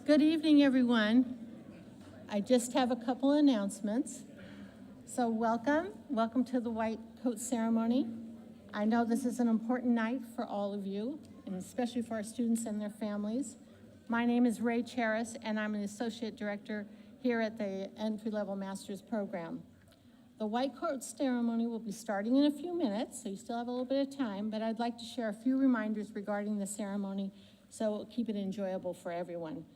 Good evening, everyone. I just have a couple announcements. So welcome to the white coat ceremony. I know this is an important night for all of you, and especially for our students and their families. My name is Ray Charis, and I'm an associate director here at the entry-level master's program. The white coat ceremony will be starting in a few minutes, so you still have a little bit of time, but I'd like to share a few reminders regarding the ceremony so we'll keep it enjoyable for everyone.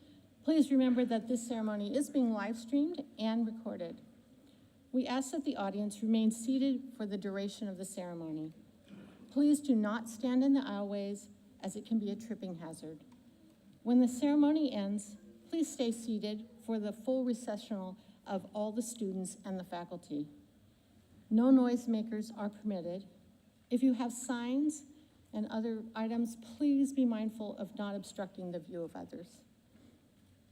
Please remember that this ceremony is being live streamed and recorded. We ask that the audience remain seated for the duration of the ceremony. Please do not stand in the aisleways, as it can be a tripping hazard. When the ceremony ends, please stay seated for the full recessional of all the students and the faculty. No noisemakers are permitted. If you have signs and other items, please be mindful of not obstructing the view of others.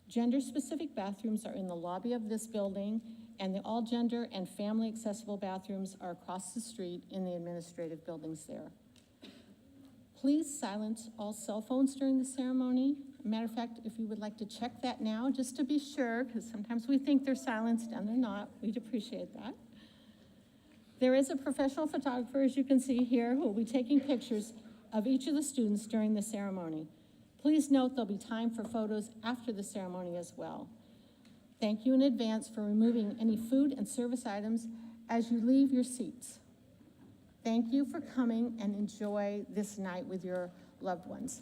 Gender-specific bathrooms are in the lobby of this building, and the all-gender and family-accessible bathrooms are across the street in the administrative buildings there. Please silence all cell phones during the ceremony. Matter of fact, if you would like to check that now, just to be sure, because sometimes we think they're silenced and they're not, we'd appreciate that. There is a professional photographer, as you can see here, who will be taking pictures of each of the students during the ceremony. Please note there'll be time for photos after the ceremony as well. Thank you in advance for removing any food and service items as you leave your seats. Thank you for coming, and enjoy this night with your loved ones.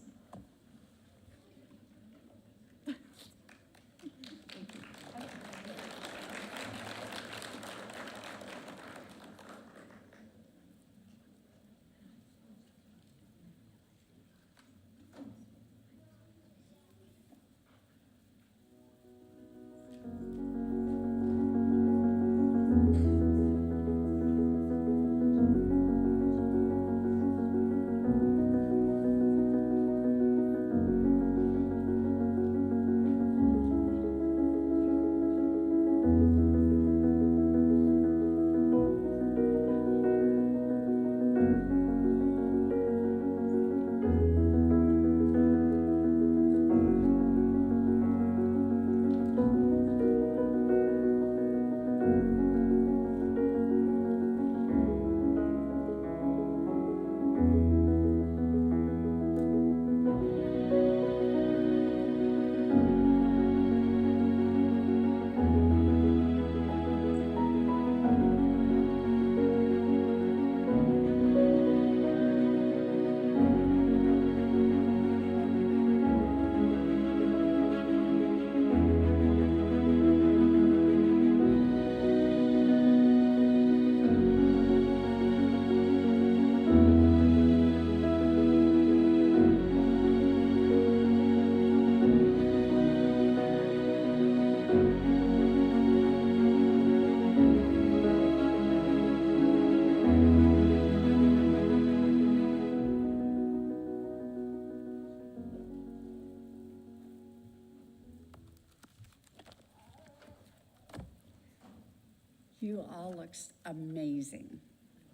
You all look amazing,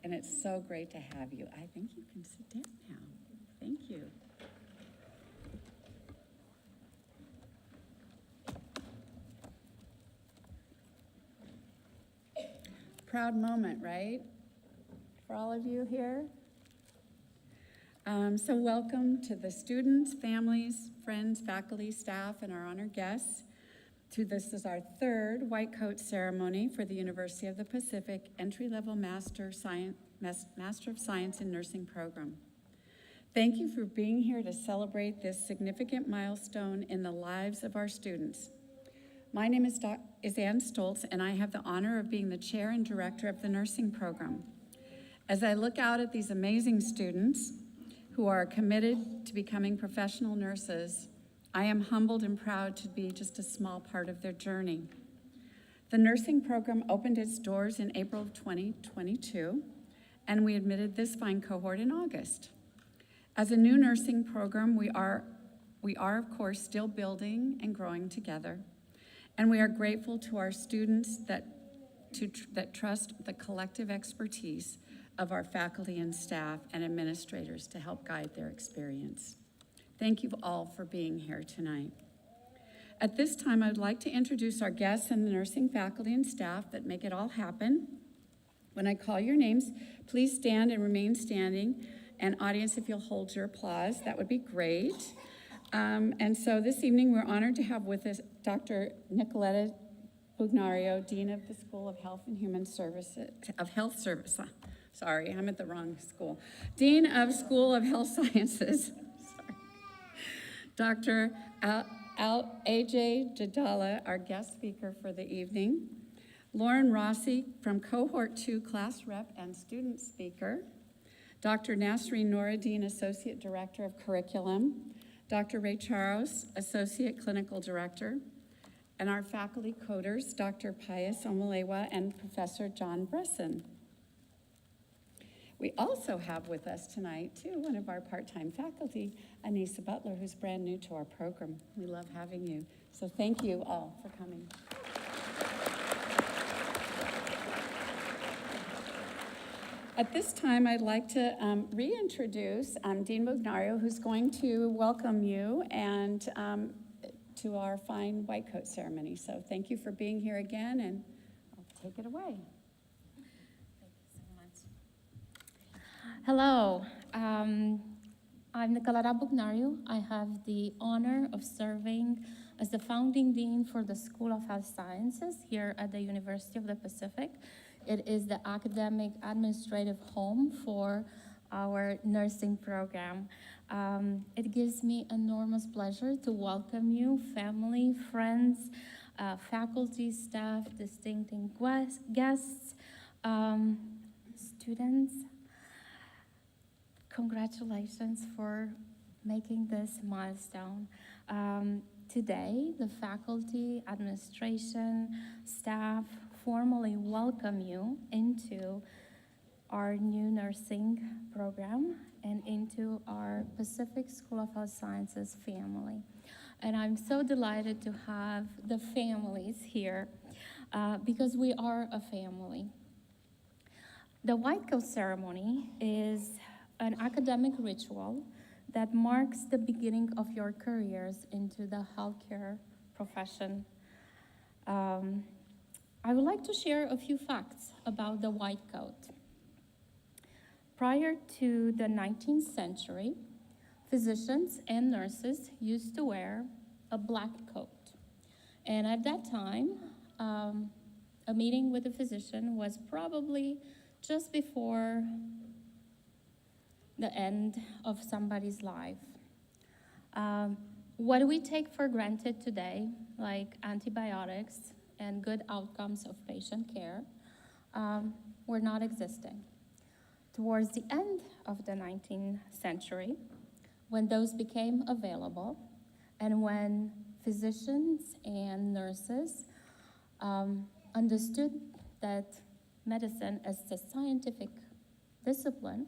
and it's so great to have you. I think you can sit down now. Thank you. Proud moment, right? For all of you here. So welcome to the students, families, friends, faculty, staff, and our honored guests. This is our third white coat ceremony for the University of the Pacific entry-level Master of Science in Nursing program. Thank you for being here to celebrate this significant milestone in the lives of our students. My name is Ann Stoltz, and I have the honor of being the chair and director of the nursing program. As I look out at these amazing students who are committed to becoming professional nurses, I am humbled and proud to be just a small part of their journey. The nursing program opened its doors in April of 2022, and we admitted this fine cohort in August. As a new nursing program, we are of course still building and growing together, and we are grateful to our students that trust the collective expertise of our faculty and staff and administrators to help guide their experience. Thank you all for being here tonight. at this time, I would like to introduce our guests and the nursing faculty and staff that make it all happen. When I call your names, please stand and remain standing. And audience, if you'll hold your applause, that would be great. And so this evening, we're honored to have with us Dr. Nicoletta Bugnario, Dean of the School of Health and Human Services, Sorry, I'm at the wrong school. Dean of School of Health Sciences. Sorry. Dr. A.J. Jadala, our guest speaker for the evening. Lauren Rossi from Cohort 2 class rep and student speaker. Dr. Nasreen Noureddin, Associate Director of Curriculum. Dr. Ray Charos, Associate Clinical Director. And our faculty coders, Dr. Pius Omalewa and Professor John Bresson. We also have with us tonight, too, one of our part-time faculty, Anissa Butler, who's brand new to our program. We love having you. So thank you all for coming. At this time, I'd like to reintroduce Dean Bugnario, who's going to welcome you and to our fine white coat ceremony. So thank you for being here again, and I'll take it away. Hello, I'm Nicoletta Bugnario. I have the honor of serving as the founding dean for the School of Health Sciences here at the University of the Pacific. It is the academic administrative home for our nursing program. It gives me enormous pleasure to welcome you, family, friends, faculty, staff, distinguished guests, students. Congratulations for making this milestone. Today, the faculty, administration, staff formally welcome you into our new nursing program and into our Pacific School of Health Sciences family. And I'm so delighted to have the families here because we are a family. The white coat ceremony is an academic ritual that marks the beginning of your careers into the healthcare profession. I would like to share a few facts about the white coat. Prior to the 19th century, physicians and nurses used to wear a black coat. And at that time, a meeting with a physician was probably just before the end of somebody's life. What we take for granted today, like antibiotics and good outcomes of patient care, were not existing. Towards the end of the 19th century, when those became available, and when physicians and nurses understood that medicine is a scientific discipline,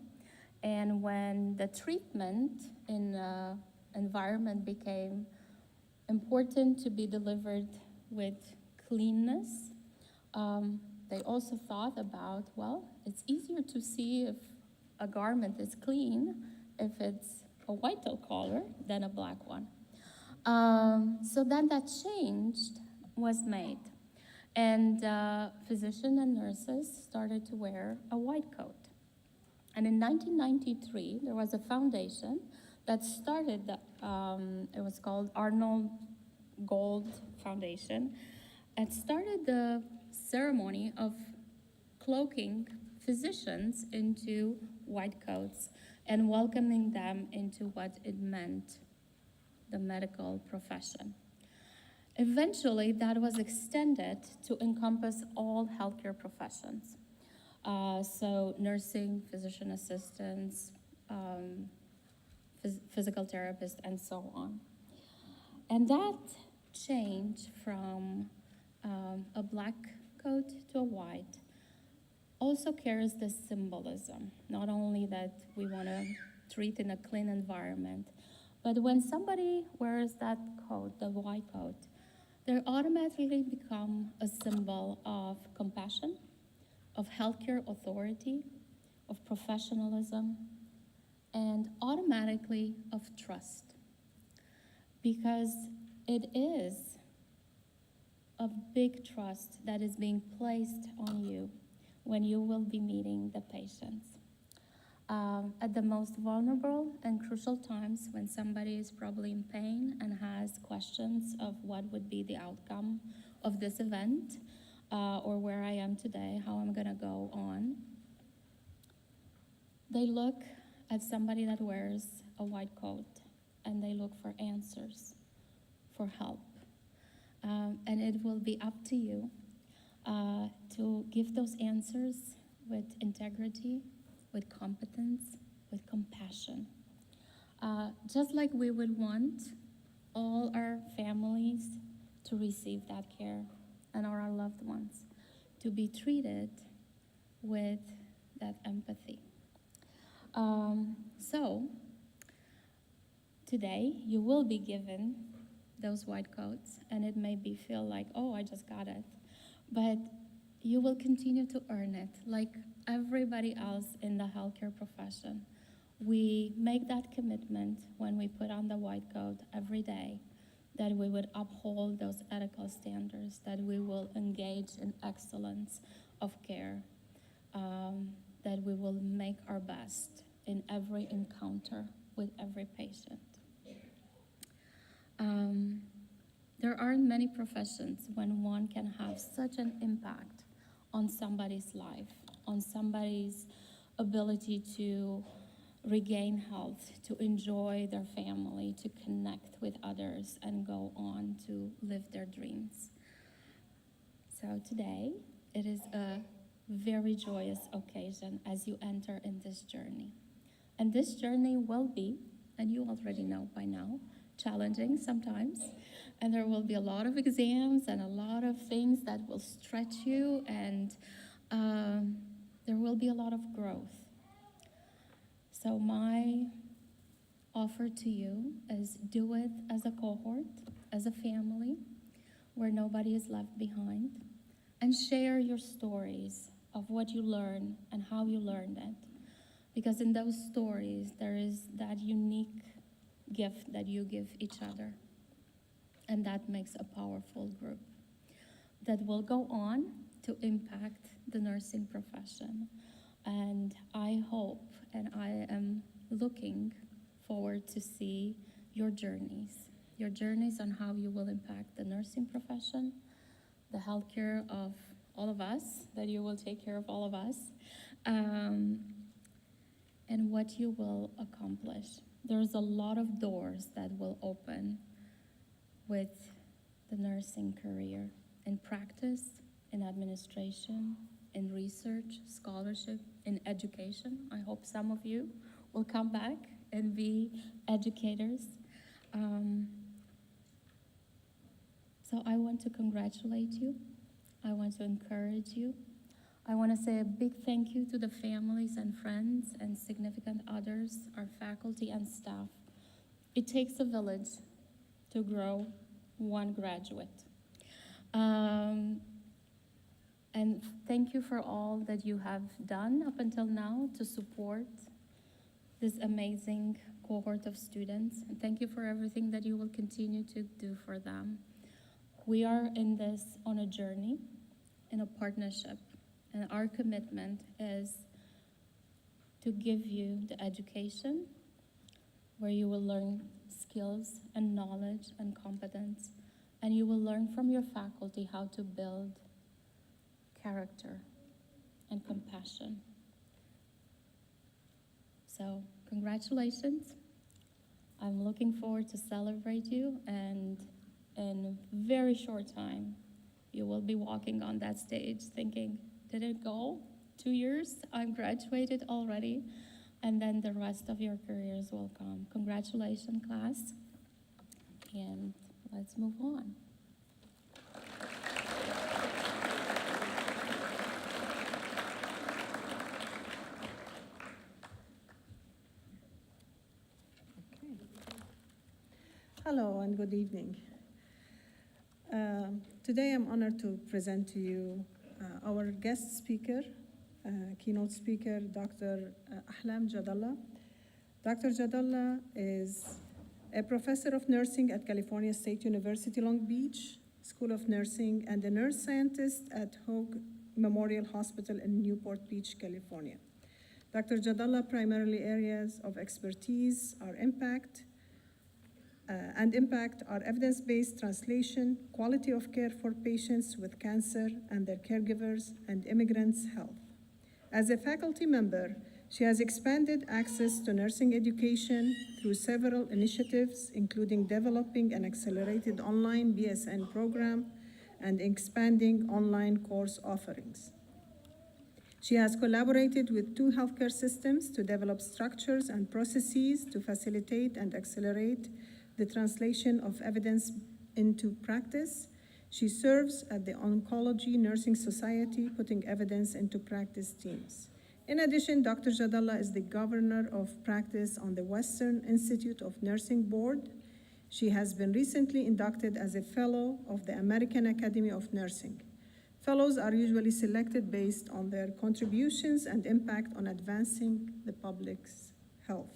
and when the treatment in the environment became important to be delivered with cleanness, they also thought about, well, it's easier to see if a garment is clean if it's a white collar than a black one. So then that change was made. And physicians and nurses started to wear a white coat. And in 1993, there was a foundation that started, it was called Arnold Gold Foundation, and started the ceremony of cloaking physicians into white coats and welcoming them into what it meant, the medical profession. Eventually, that was extended to encompass all healthcare professions. So nursing, physician assistants, physical therapists, and so on. And that change from a black coat to a white also carries this symbolism, not only that we want to treat in a clean environment, but when somebody wears that coat, the white coat, they automatically become a symbol of compassion, of healthcare authority, of professionalism, and automatically of trust. Because it is of big trust that is being placed on you when you will be meeting the patients. At the most vulnerable and crucial times, when somebody is probably in pain and has questions of what would be the outcome of this event, or where I am today, how I'm gonna go on, they look at somebody that wears a white coat and they look for answers, for help. And it will be up to you to give those answers with integrity, with competence, with compassion. Just like we would want all our families to receive that care and our loved ones to be treated with that empathy. So today you will be given those white coats, and it may be feel like, oh, I just got it. But you will continue to earn it like everybody else in the healthcare profession. We make that commitment when we put on the white coat every day, that we would uphold those ethical standards, that we will engage in excellence of care, that we will make our best in every encounter with every patient. There aren't many professions when one can have such an impact on somebody's life, on somebody's ability to regain health, to enjoy their family, to connect with others, and go on to live their dreams. So today, it is a very joyous occasion as you enter in this journey. And this journey will be, and you already know by now, challenging sometimes, and there will be a lot of exams and a lot of things that will stretch you, and there will be a lot of growth. So my offer to you is do it as a cohort, as a family, where nobody is left behind, and share your stories of what you learned and how you learned it. Because in those stories, there is that unique gift that you give each other. And that makes a powerful group that will go on to impact the nursing profession. And I hope, and I am looking forward to see your journeys on how you will impact the nursing profession, the healthcare of all of us, that you will take care of all of us, and what you will accomplish. There's a lot of doors that will open with the nursing career, in practice, in administration, in research, scholarship, in education. I hope some of you will come back and be educators. So I want to congratulate you. I want to encourage you. I want to say a big thank you to the families and friends and significant others, our faculty and staff. It takes a village to grow one graduate. And thank you for all that you have done up until now to support this amazing cohort of students. And thank you for everything that you will continue to do for them. We are in this on a journey, in a partnership. And our commitment is to give you the education where you will learn skills and knowledge and competence, and you will learn from your faculty how to build character and compassion. So, congratulations. I'm looking forward to celebrate you, and in a very short time, you will be walking on that stage thinking, did it go? 2 years? I'm graduated already. And then the rest of your careers will come. Congratulations, class. And let's move on. Hello and good evening. Today I'm honored to present to you our guest speaker, keynote speaker, Dr. Ahlam Jadallah. Dr. Jadallah is a professor of nursing at California State University, Long Beach, School of Nursing, and a nurse scientist at Hoag Memorial Hospital in Newport Beach, California. Dr. Jadallah primarily areas of expertise are impact are evidence-based translation, quality of care for patients with cancer and their caregivers, and immigrants' health. As a faculty member, she has expanded access to nursing education through several initiatives, including developing an accelerated online BSN program and expanding online course offerings. She has collaborated with 2 healthcare systems to develop structures and processes to facilitate and accelerate the translation of evidence into practice. She serves at the Oncology Nursing Society, putting evidence into practice teams. In addition, Dr. Jadallah is the governor of practice on the Western Institute of Nursing Board. She has been recently inducted as a fellow of the American Academy of Nursing. Fellows are usually selected based on their contributions and impact on advancing the public's health.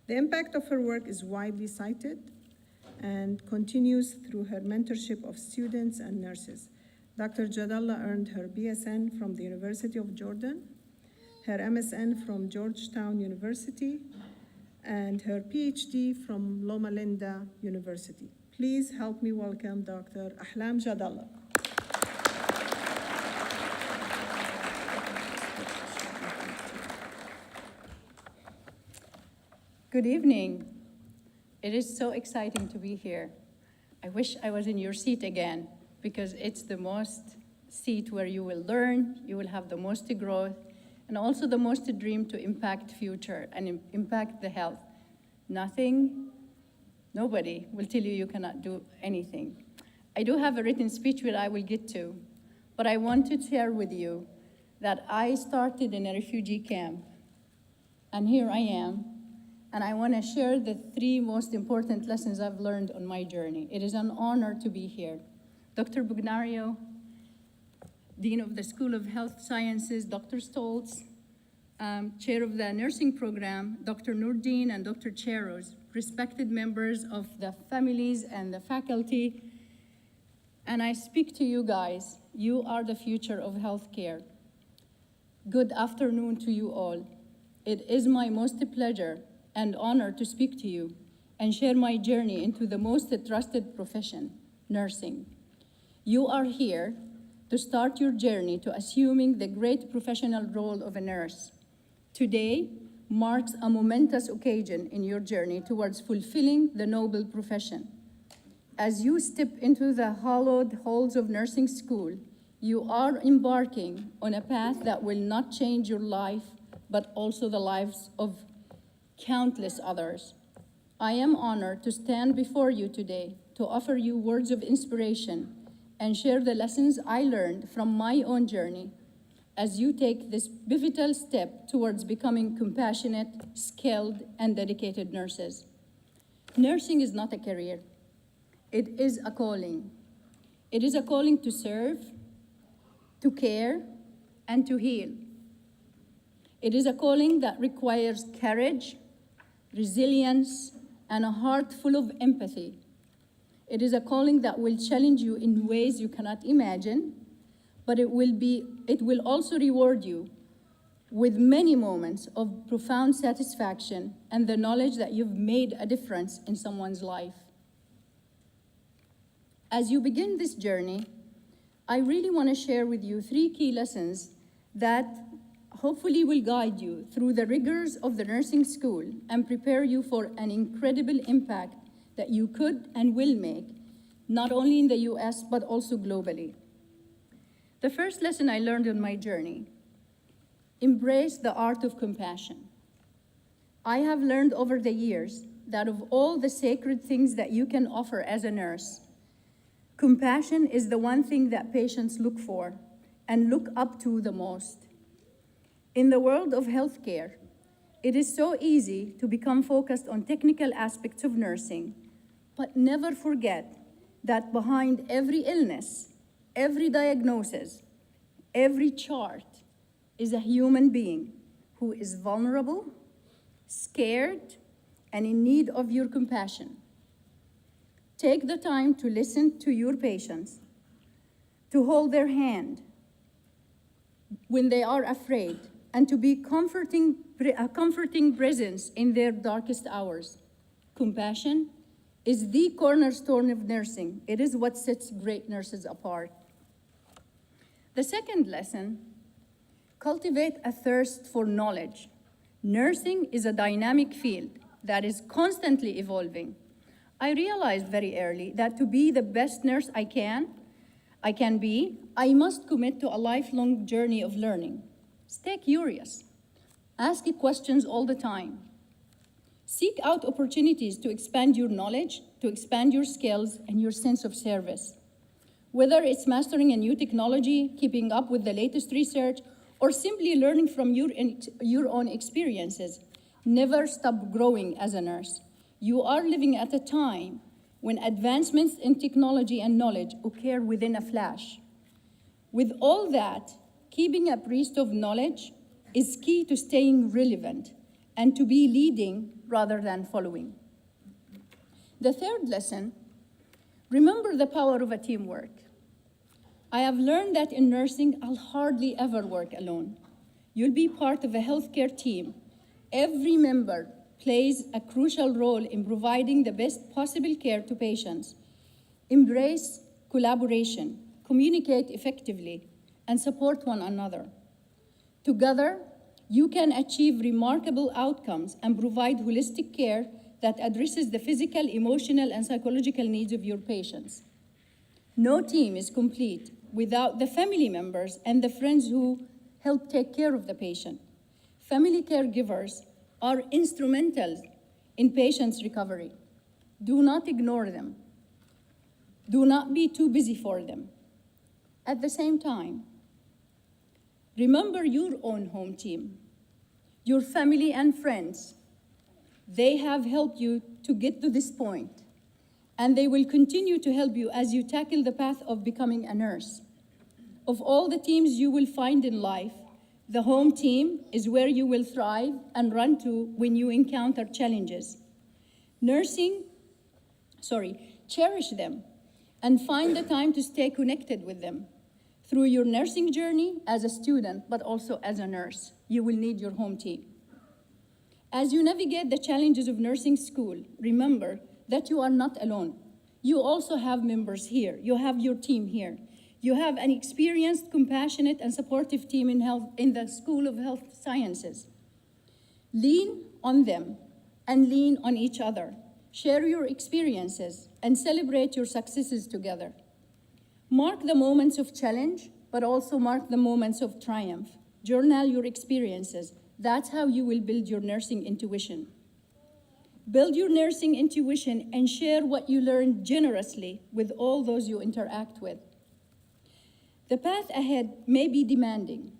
The impact of her work is widely cited and continues through her mentorship of students and nurses. Dr. Jadallah earned her BSN from the University of Jordan, her MSN from Georgetown University, and her PhD from Loma Linda University. Please help me welcome Dr. Ahlam Jadallah. Good evening. It is so exciting to be here. I wish I was in your seat again, because it's the most seat where you will learn, you will have the most growth, and also the most dream to impact future and impact the health. Nobody will tell you you cannot do anything. I do have a written speech which I will get to, but I want to share with you that I started in a refugee camp, and here I am. And I want to share the 3 most important lessons I've learned on my journey. It is an honor to be here. Dr. Bugnario, Dean of the School of Health Sciences, Dr. Stoltz, Chair of the Nursing Program, Dr. Nurdin and Dr. Cheros, respected members of the families and the faculty. And I speak to you guys. You are the future of healthcare. Good afternoon to you all. It is my most pleasure and honor to speak to you and share my journey into the most trusted profession, nursing. You are here to start your journey to assuming the great professional role of a nurse. Today marks a momentous occasion in your journey towards fulfilling the noble profession. As you step into the hallowed halls of nursing school, you are embarking on a path that will not change your life, but also the lives of countless others. I am honored to stand before you today to offer you words of inspiration and share the lessons I learned from my own journey as you take this pivotal step towards becoming compassionate, skilled, and dedicated nurses. Nursing is not a career. It is a calling. It is a calling to serve, to care, and to heal. It is a calling that requires courage, resilience, and a heart full of empathy. It is a calling that will challenge you in ways you cannot imagine, but it will also reward you with many moments of profound satisfaction and the knowledge that you've made a difference in someone's life. As you begin this journey, I really want to share with you 3 key lessons that hopefully will guide you through the rigors of the nursing school and prepare you for an incredible impact that you could and will make, not only in the US, but also globally. The first lesson I learned on my journey: embrace the art of compassion. I have learned over the years that of all the sacred things that you can offer as a nurse, compassion is the one thing that patients look for and look up to the most. In the world of healthcare, it is so easy to become focused on technical aspects of nursing, but never forget that behind every illness, every diagnosis, every chart is a human being who is vulnerable, scared, and in need of your compassion. Take the time to listen to your patients, to hold their hand when they are afraid, and to be a comforting presence in their darkest hours. Compassion is the cornerstone of nursing. It is what sets great nurses apart. The second lesson, cultivate a thirst for knowledge. Nursing is a dynamic field that is constantly evolving. I realized very early that to be the best nurse I can be, I must commit to a lifelong journey of learning. Stay curious. Ask questions all the time. Seek out opportunities to expand your knowledge, to expand your skills and your sense of service. Whether it's mastering a new technology, keeping up with the latest research, or simply learning from your own experiences, never stop growing as a nurse. You are living at a time when advancements in technology and knowledge occur within a flash. With all that, keeping abreast of knowledge is key to staying relevant and to be leading rather than following. The third lesson, remember the power of a teamwork. I have learned that in nursing, I'll hardly ever work alone. You'll be part of a healthcare team. Every member plays a crucial role in providing the best possible care to patients. Embrace collaboration, communicate effectively, and support one another. Together, you can achieve remarkable outcomes and provide holistic care that addresses the physical, emotional, and psychological needs of your patients. No team is complete without the family members and the friends who help take care of the patient. Family caregivers are instrumental in patients' recovery. Do not ignore them. Do not be too busy for them. At the same time, remember your own home team, your family and friends. They have helped you to get to this point, and they will continue to help you as you tackle the path of becoming a nurse. Of all the teams you will find in life, the home team is where you will thrive and run to when you encounter challenges. Cherish them and find the time to stay connected with them. Through your nursing journey as a student, but also as a nurse, you will need your home team. As you navigate the challenges of nursing school, remember that you are not alone. You also have members here. You have your team here. You have an experienced, compassionate, and supportive team in the School of Health Sciences. Lean on them and lean on each other. Share your experiences and celebrate your successes together. Mark the moments of challenge, but also mark the moments of triumph. Journal your experiences. That's how you will build your nursing intuition. Build your nursing intuition and share what you learned generously with all those you interact with. The path ahead may be demanding,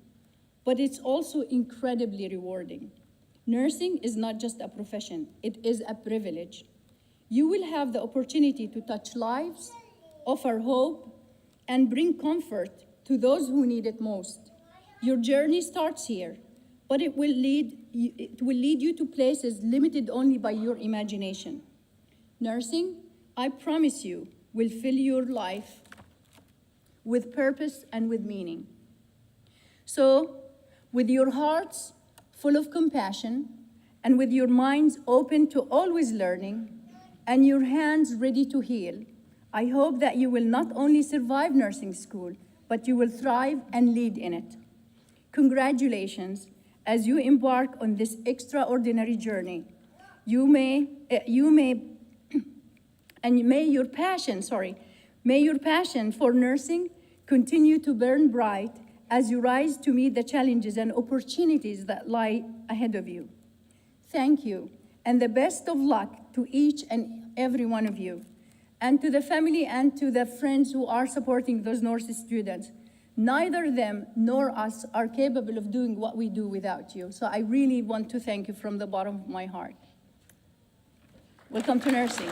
but it's also incredibly rewarding. Nursing is not just a profession, it is a privilege. You will have the opportunity to touch lives, offer hope, and bring comfort to those who need it most. Your journey starts here, but it will lead you to places limited only by your imagination. Nursing, I promise you, will fill your life with purpose and with meaning. So, with your hearts full of compassion, and with your minds open to always learning, and your hands ready to heal, I hope that you will not only survive nursing school, but you will thrive and lead in it. Congratulations as you embark on this extraordinary journey. May your passion for nursing continue to burn bright as you rise to meet the challenges and opportunities that lie ahead of you. Thank you, and the best of luck to each and every one of you, and to the family and to the friends who are supporting those nurse students. Neither them nor us are capable of doing what we do without you. So I really want to thank you from the bottom of my heart. Welcome to nursing.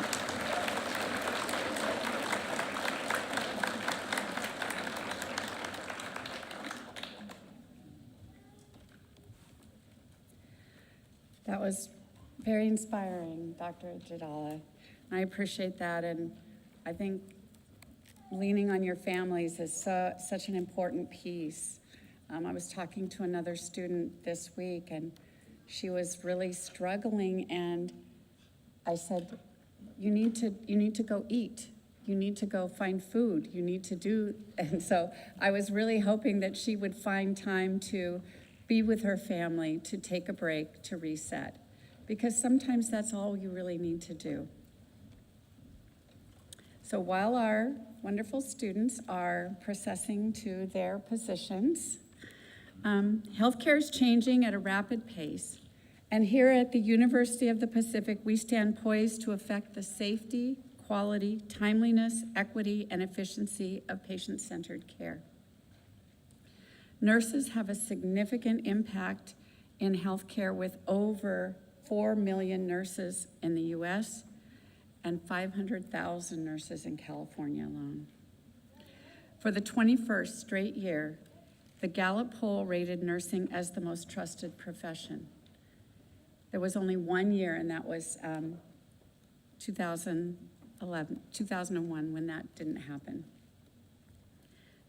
That was very inspiring, Dr. Jadala. I appreciate that, and I think leaning on your families is such an important piece. I was talking to another student this week, and she was really struggling, and I said, you need to go eat. You need to go find food. You need to do, and so I was really hoping that she would find time to be with her family, to take a break, to reset, because sometimes that's all you really need to do. So while our wonderful students are processing to their positions, healthcare is changing at a rapid pace. And here at the University of the Pacific, we stand poised to affect the safety, quality, timeliness, equity, and efficiency of patient-centered care. Nurses have a significant impact in healthcare with over 4 million nurses in the US and 500,000 nurses in California alone. For the 21st straight year, the Gallup poll rated nursing as the most trusted profession. There was only one year, and that was 2001, when that didn't happen.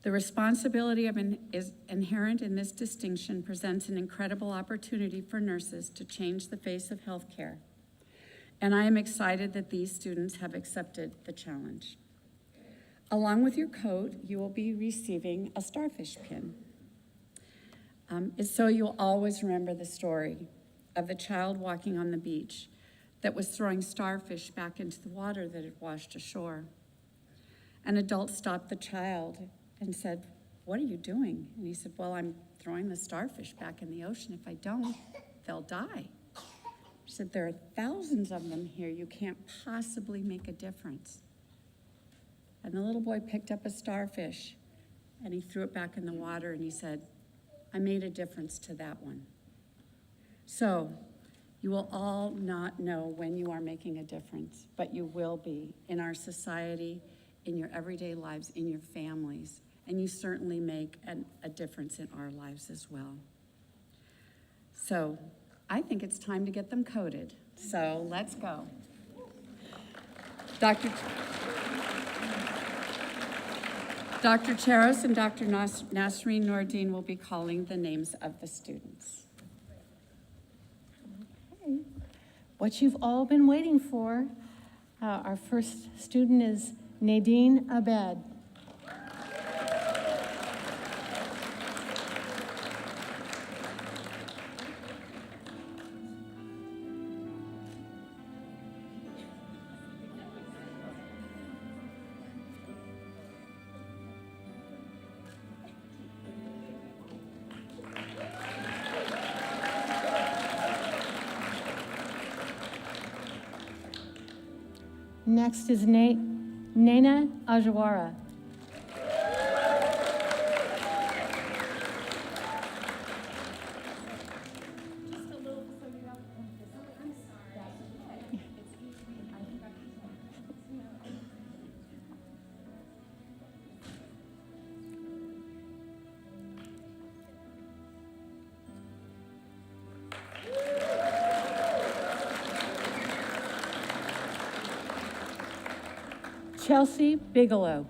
The responsibility is inherent in this distinction presents an incredible opportunity for nurses to change the face of healthcare. And I am excited that these students have accepted the challenge. Along with your coat, you will be receiving a starfish pin. It's so you'll always remember the story of the child walking on the beach that was throwing starfish back into the water that had washed ashore. An adult stopped the child and said, "What are you doing?" And he said, "Well, I'm throwing the starfish back in the ocean. If I don't, they'll die." She said, "There are thousands of them here. You can't possibly make a difference." And the little boy picked up a starfish and he threw it back in the water and he said, "I made a difference to that one." So you will all not know when you are making a difference, but you will be in our society, in your everyday lives, in your families, and you certainly make a difference in our lives as well. So I think it's time to get them coded. So let's go. Dr. Charos and Dr. Nasreen Noordin will be calling the names of the students. Okay. What you've all been waiting for, our first student is Nadine Abed. Next is Naina Ajawara. Chelsea Bigelow.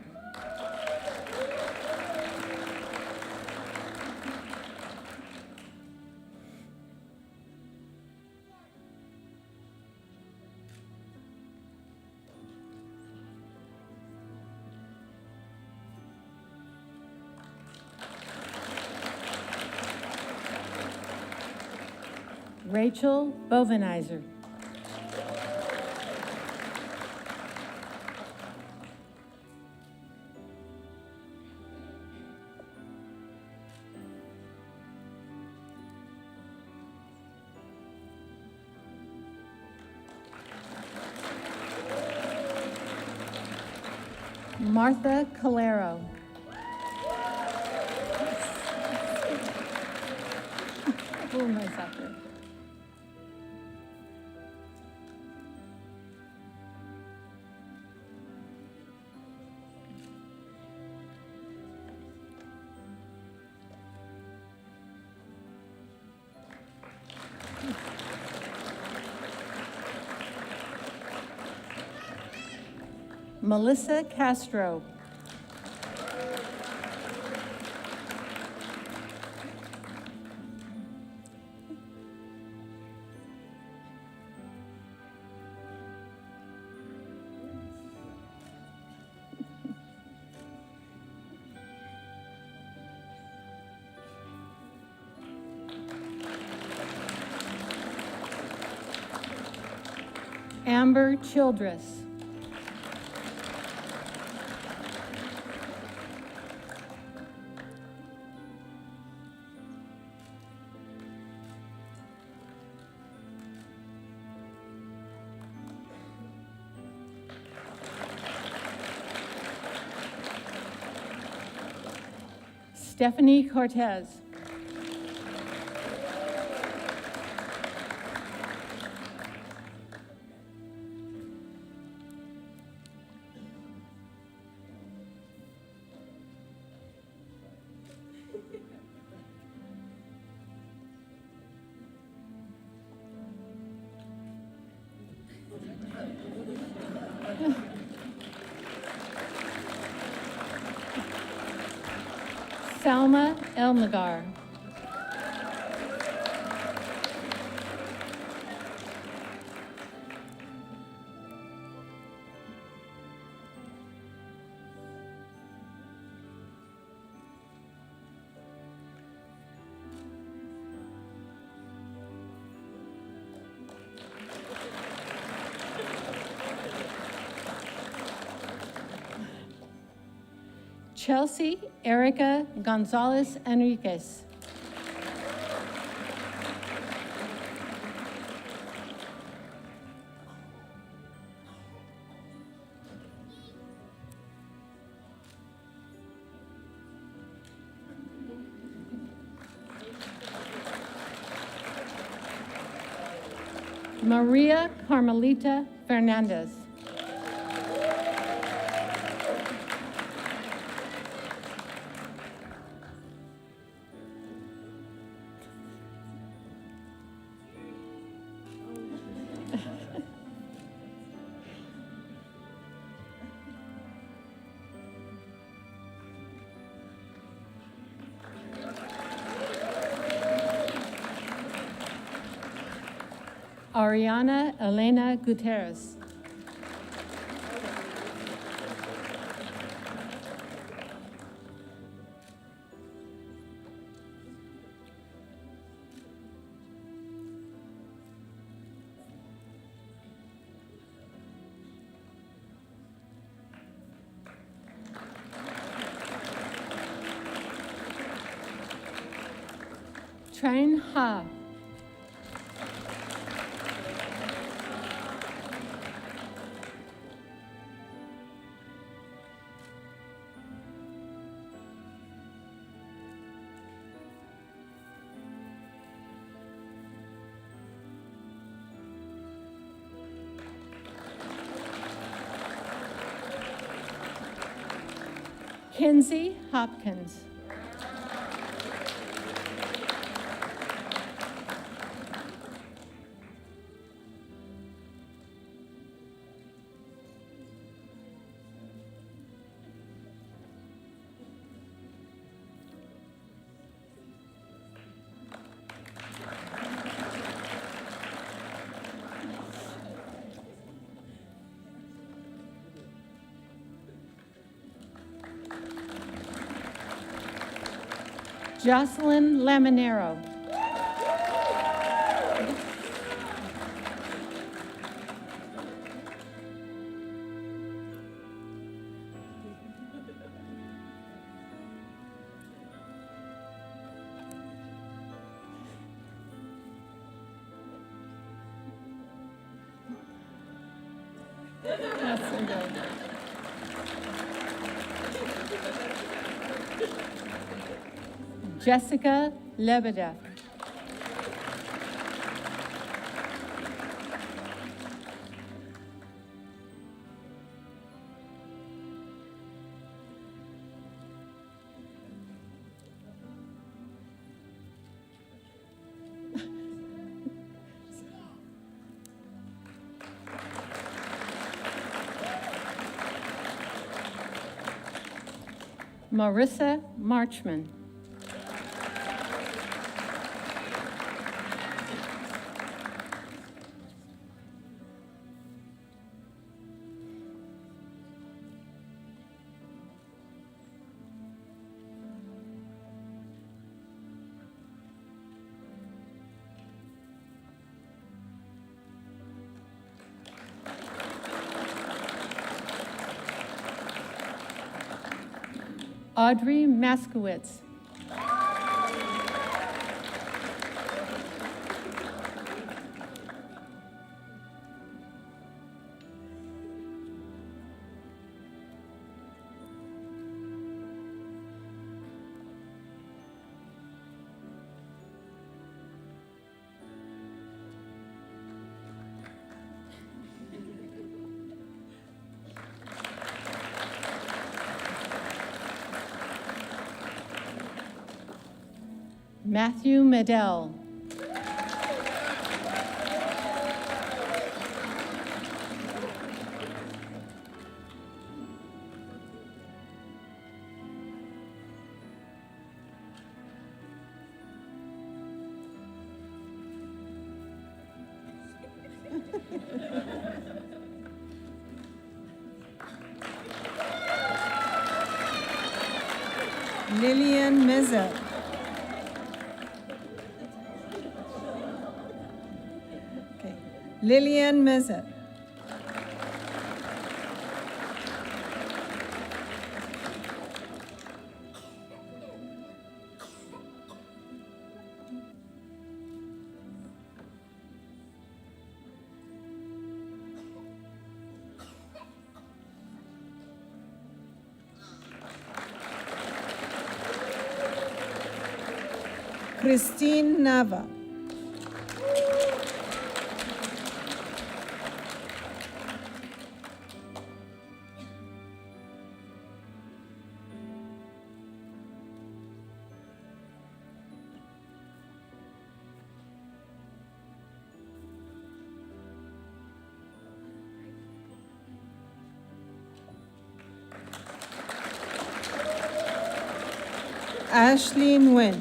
Rachel Bovenizer. Martha Calero. Oh, nice out there. Melissa Castro. Amber Childress. Stephanie Cortez. Salma Elnagar. Chelsea Erica Gonzalez Enriquez. Maria Carmelita Fernandez. Ariana Elena Gutierrez. Train Ha. Kinsey Hopkins. Jocelyn Laminero. That's so good. Jessica Lebedev. Marissa Marchman. Audrey Maskowitz. Matthew Medell. Lillian Mezer. Okay. Lillian Mezer. Christine Nava. Ashley Nguyen.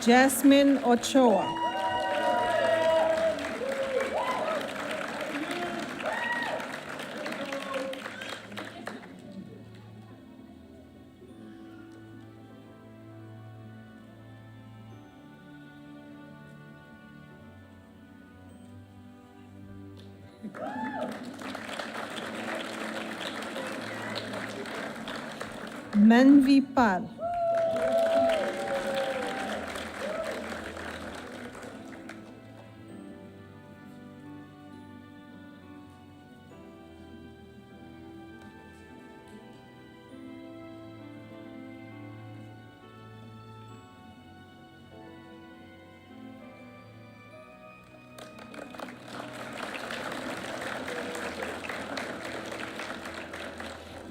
Jasmine Ochoa. Manvi Pal.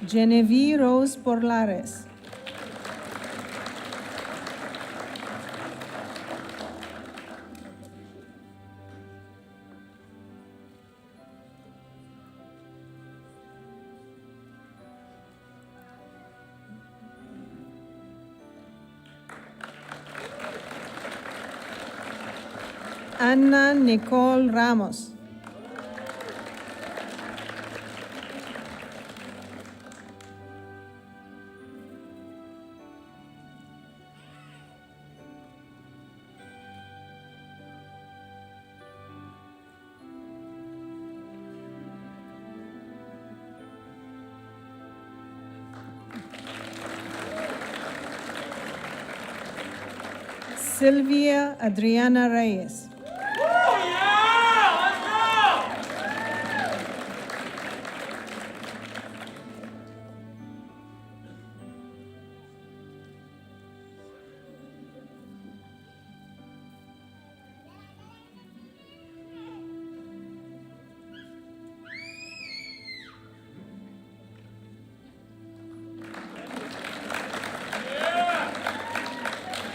Genevieve Rose Porlares. Anna Nicole Ramos. Sylvia Adriana Reyes.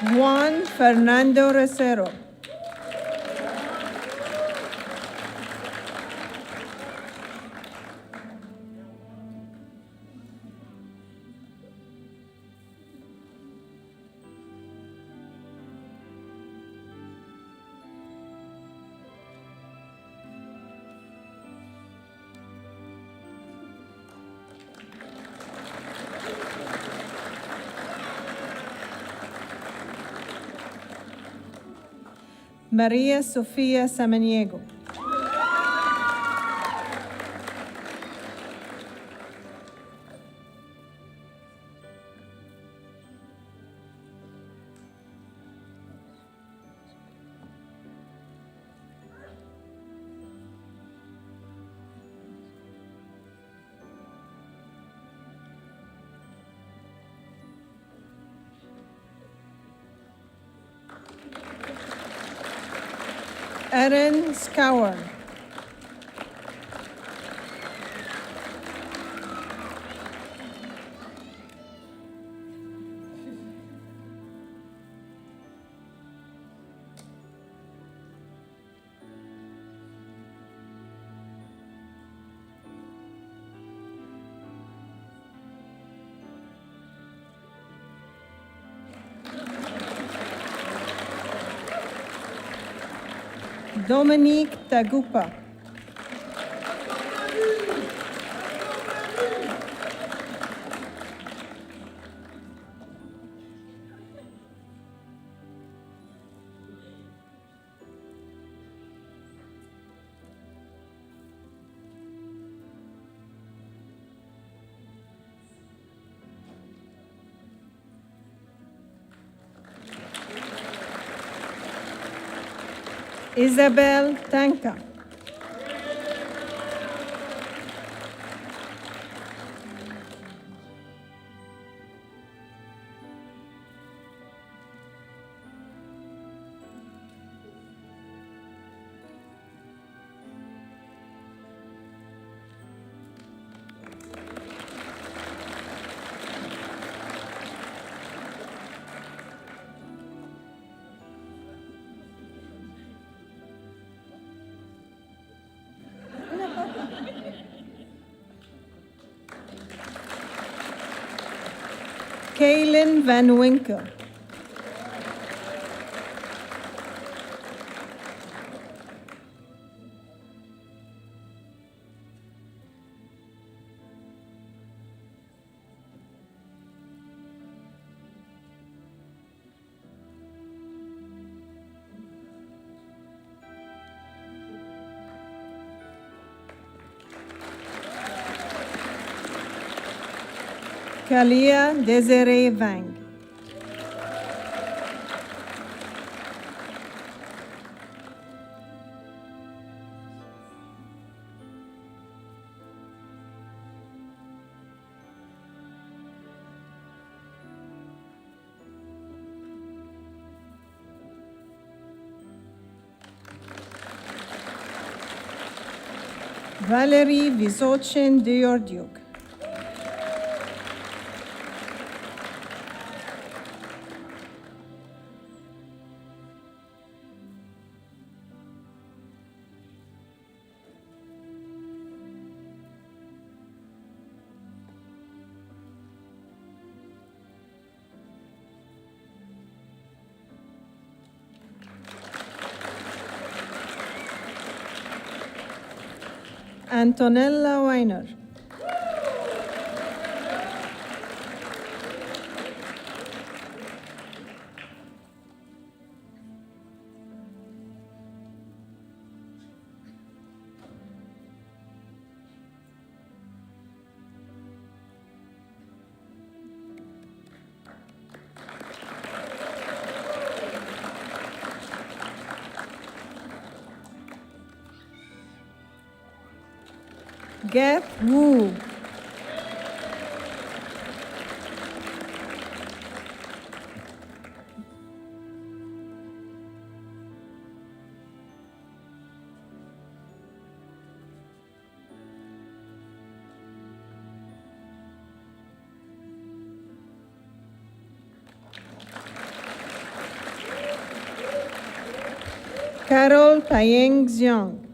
Juan Fernando Recero. María Sofía Samaniego. Erin Scour. Dominique Tagupa. Isabel Tanka. Kaylin Van Winkle. Kalia Desiree Vang. Valerie Visochin Diordiuk. Antonella Weiner. Gap Wu. Carol Payeng Xiong.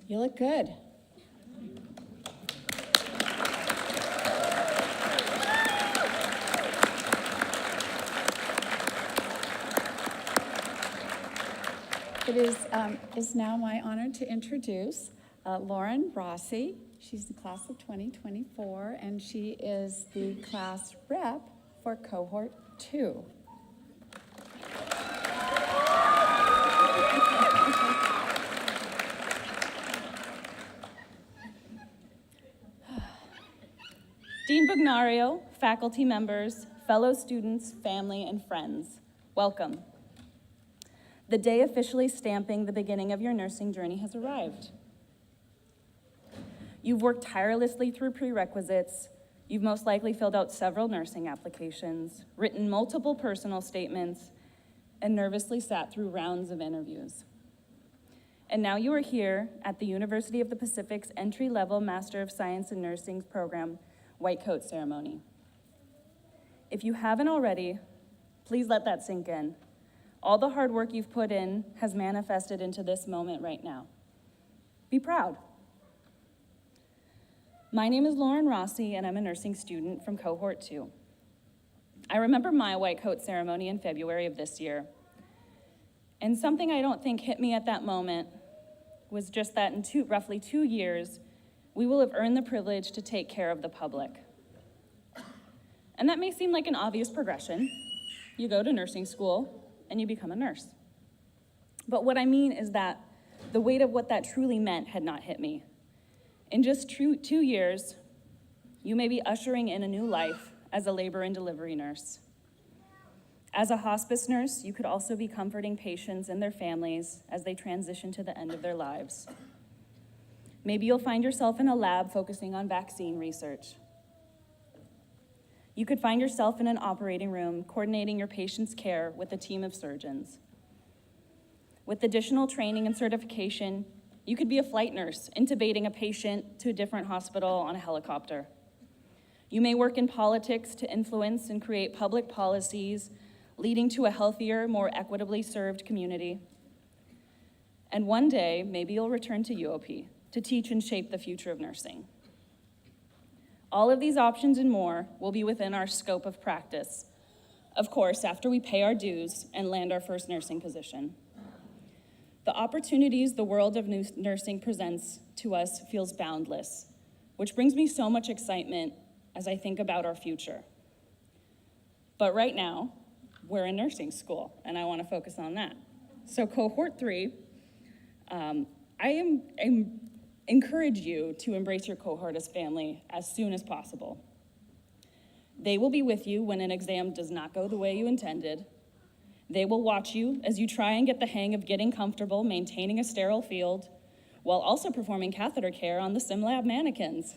You look good. It is now my honor to introduce Lauren Rossi. She's the class of 2024, and she is the class rep for cohort 2. Dean Bugnario, faculty members, fellow students, family, and friends, welcome. The day officially stamping the beginning of your nursing journey has arrived. You've worked tirelessly through prerequisites. You've most likely filled out several nursing applications, written multiple personal statements, and nervously sat through rounds of interviews. And now you are here at the University of the Pacific's entry-level Master of Science in Nursing program, White Coat Ceremony. If you haven't already, please let that sink in. All the hard work you've put in has manifested into this moment right now. Be proud. My name is Lauren Rossi, and I'm a nursing student from cohort 2. I remember my White Coat Ceremony in February of this year. And something I don't think hit me at that moment was just that in roughly 2 years, we will have earned the privilege to take care of the public. And that may seem like an obvious progression. You go to nursing school and you become a nurse. But what I mean is that the weight of what that truly meant had not hit me. In just 2 years, you may be ushering in a new life as a labor and delivery nurse. As a hospice nurse, you could also be comforting patients and their families as they transition to the end of their lives. Maybe you'll find yourself in a lab focusing on vaccine research. You could find yourself in an operating room coordinating your patient's care with a team of surgeons. With additional training and certification, you could be a flight nurse, intubating a patient to a different hospital on a helicopter. You may work in politics to influence and create public policies, leading to a healthier, more equitably served community. And one day, maybe you'll return to UOP to teach and shape the future of nursing. All of these options and more will be within our scope of practice, of course, after we pay our dues and land our first nursing position. The opportunities the world of nursing presents to us feels boundless, which brings me so much excitement as I think about our future. But right now, we're in nursing school, and I want to focus on that. So cohort 3, I encourage you to embrace your cohort as family as soon as possible. They will be with you when an exam does not go the way you intended. They will watch you as you try and get the hang of getting comfortable maintaining a sterile field while also performing catheter care on the SimLab mannequins.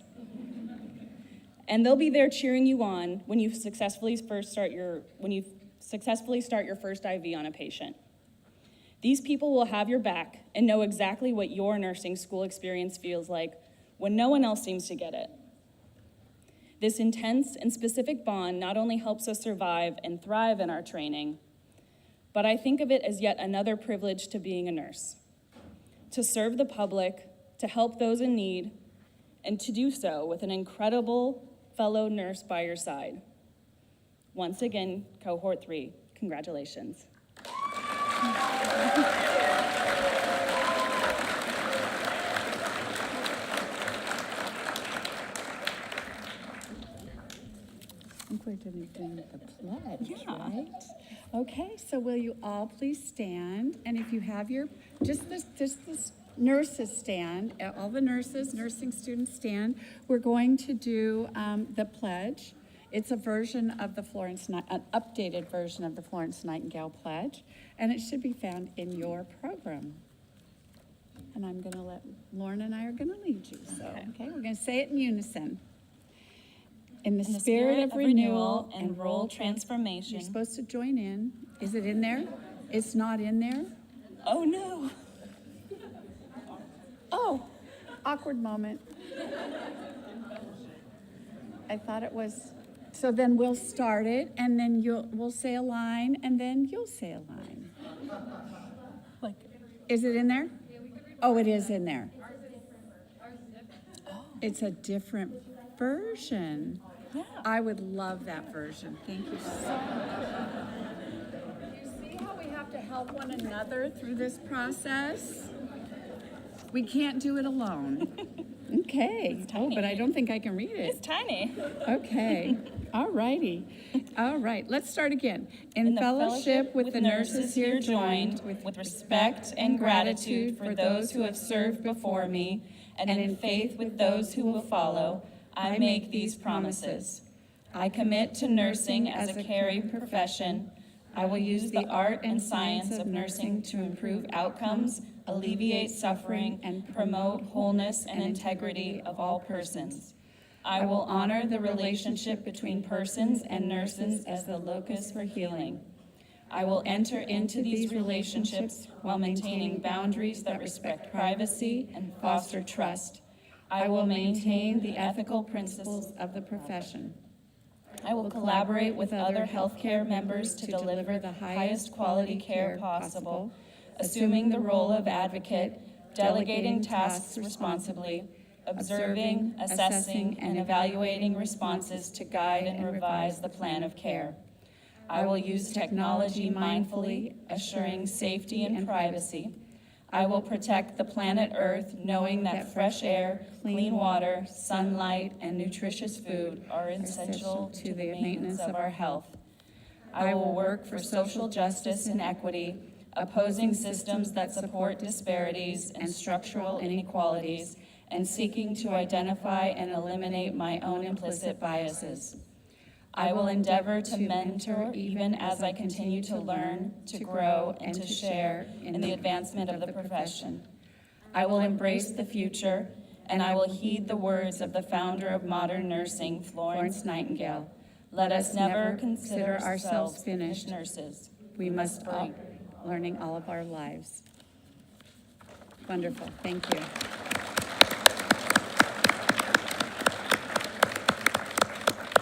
And they'll be there cheering you on when you successfully start your first IV on a patient. These people will have your back and know exactly what your nursing school experience feels like when no one else seems to get it. This intense and specific bond not only helps us survive and thrive in our training, but I think of it as yet another privilege to being a nurse, to serve the public, to help those in need, and to do so with an incredible fellow nurse by your side. Once again, Cohort 3, congratulations. I think we're doing the pledge, Yeah. right? Okay, so will you all please stand? And if you have your, just this nurses stand, all the nurses, nursing students stand. We're going to do the pledge. It's a version of the an updated version of the Florence Nightingale Pledge, and it should be found in your program. And I'm gonna let, Lauren and I are gonna lead you, so, okay, we're gonna say it in unison. In the spirit of renewal and role transformation. You're supposed to join in. Is it in there? It's not in there? Oh, no. Oh, awkward moment. I thought it was, so then we'll start it, and then we'll say a line, and then you'll say a line. Like, Is it in there? Oh, it is in there. It's a different version. yeah. I would love that version. Thank you so much. You see how we have to help one another through this process? We can't do it alone. Okay. Oh, but I don't think I can read It's it. tiny. Okay. All righty. All right. Let's start again. In fellowship with the nurses here joined, with respect and gratitude for those who have served before me, and in faith with those who will follow, I make these promises. I commit to nursing as a caring profession. I will use the art and science of nursing to improve outcomes, alleviate suffering, and promote wholeness and integrity of all persons. I will honor the relationship between persons and nurses as the locus for healing. I will enter into these relationships while maintaining boundaries that respect privacy and foster trust. I will maintain the ethical principles of the profession. I will collaborate with other healthcare members to deliver the highest quality care possible, assuming the role of advocate, delegating tasks responsibly, observing, assessing, and evaluating responses to guide and revise the plan of care. I will use technology mindfully, assuring safety and privacy. I will protect the planet Earth, knowing that fresh air, clean water, sunlight, and nutritious food are essential to the maintenance of our health. I will work for social justice and equity, opposing systems that support disparities and structural inequalities, and seeking to identify and eliminate my own implicit biases. I will endeavor to mentor even as I continue to learn, to grow, and to share in the advancement of the profession. I will embrace the future, and I will heed the words of the founder of modern nursing, Florence Nightingale. Let us never consider ourselves finished nurses. We must be learning all of our lives. Wonderful. Thank you.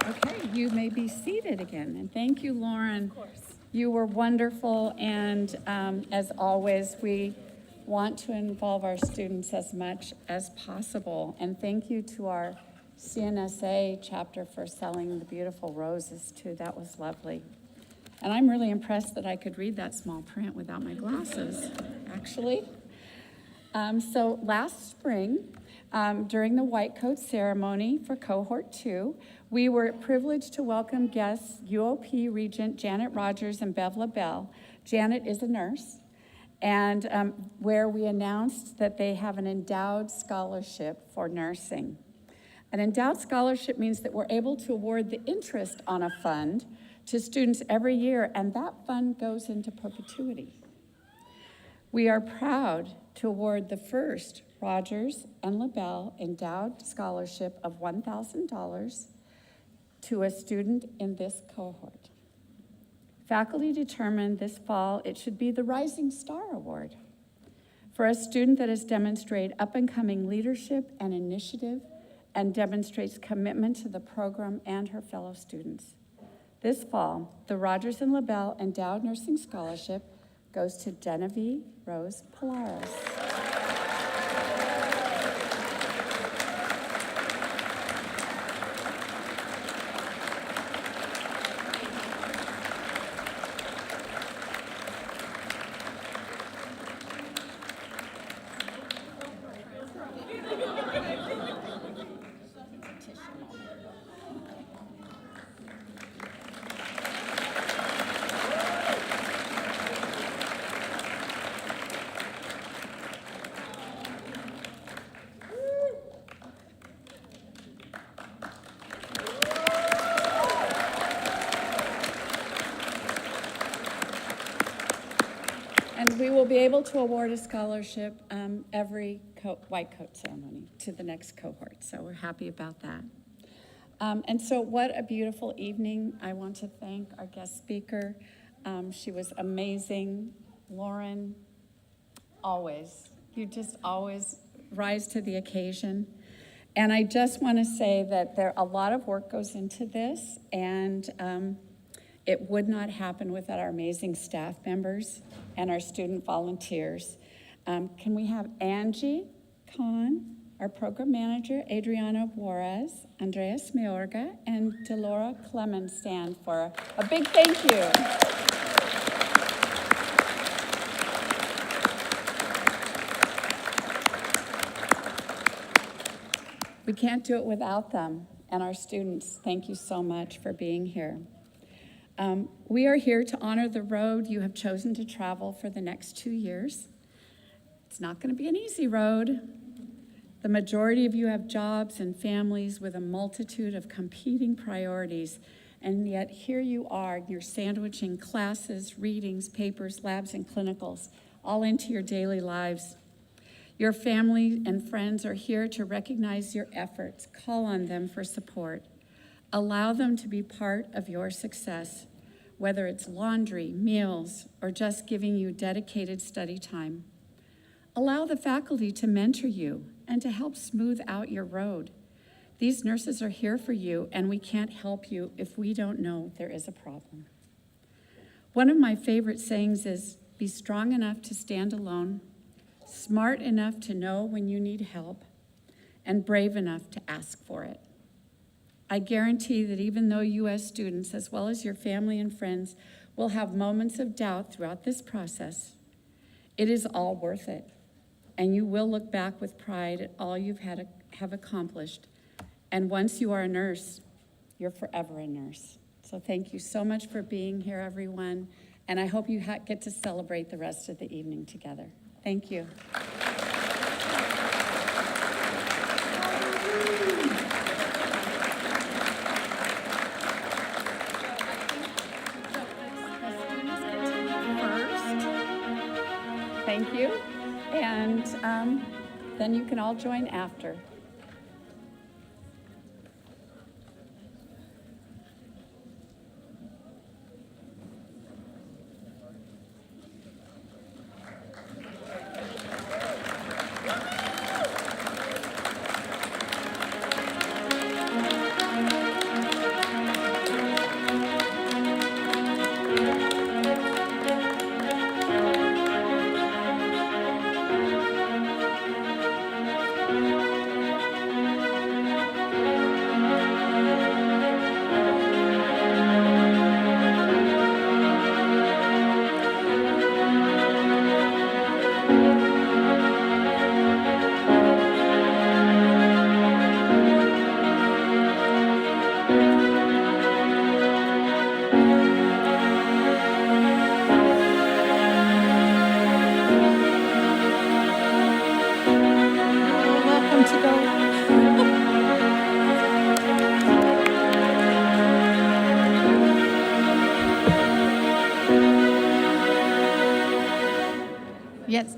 Okay, you may be seated again, and thank you, Lauren. Of course. You were wonderful, and as always, we want to involve our students as much as possible. And thank you to our CNSA chapter for selling the beautiful roses, too. That was lovely. And I'm really impressed that I could read that small print without my glasses, actually. So last spring, during the white coat ceremony for cohort 2, we were privileged to welcome guests UOP Regent Janet Rogers and Bev LaBelle. Janet is a nurse, and where we announced that they have an endowed scholarship for nursing. An endowed scholarship means that we're able to award the interest on a fund to students every year, and that fund goes into perpetuity. We are proud to award the first Rogers and LaBelle Endowed Scholarship of $1,000 to a student in this cohort. Faculty determined this fall it should be the Rising Star Award for a student that has demonstrated up-and-coming leadership and initiative and demonstrates commitment to the program and her fellow students. This fall, the Rogers and LaBelle Endowed Nursing Scholarship goes to Genevieve Rose Polaris. able to award a scholarship every white coat ceremony to the next cohort, so we're happy about that. And so what a beautiful evening. I want to thank our guest speaker. She was amazing. Lauren, always. You just always rise to the occasion. And I just want to say that a lot of work goes into this, and it would not happen without our amazing staff members and our student volunteers. Can we have Angie Kahn, our program manager, Adriana Juarez, Andreas Mayorga, and Delora Clemens stand for a big thank you. We can't do it without them and our students. Thank you so much for being here. We are here to honor the road you have chosen to travel for the next 2 years. It's not going to be an easy road. The majority of you have jobs and families with a multitude of competing priorities, and yet here you are, you're sandwiching classes, readings, papers, labs, and clinicals all into your daily lives. Your family and friends are here to recognize your efforts, call on them for support. Allow them to be part of your success, whether it's laundry, meals, or just giving you dedicated study time. Allow the faculty to mentor you and to help smooth out your road. These nurses are here for you, and we can't help you if we don't know there is a problem. One of my favorite sayings is, be strong enough to stand alone, smart enough to know when you need help, and brave enough to ask for it. I guarantee that even though you as students, as well as your family and friends, will have moments of doubt throughout this process, it is all worth it. And you will look back with pride at all you've have accomplished. And once you are a nurse, you're forever a nurse. So thank you so much for being here, everyone. And I hope you get to celebrate the rest of the evening together. Thank you. Thank you. And then you can all join after.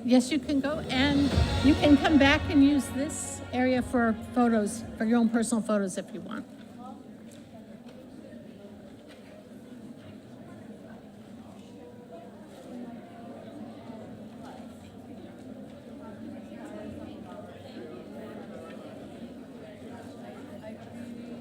Yes, you can go, and you can come back and use this area for photos, for your own personal photos if you want.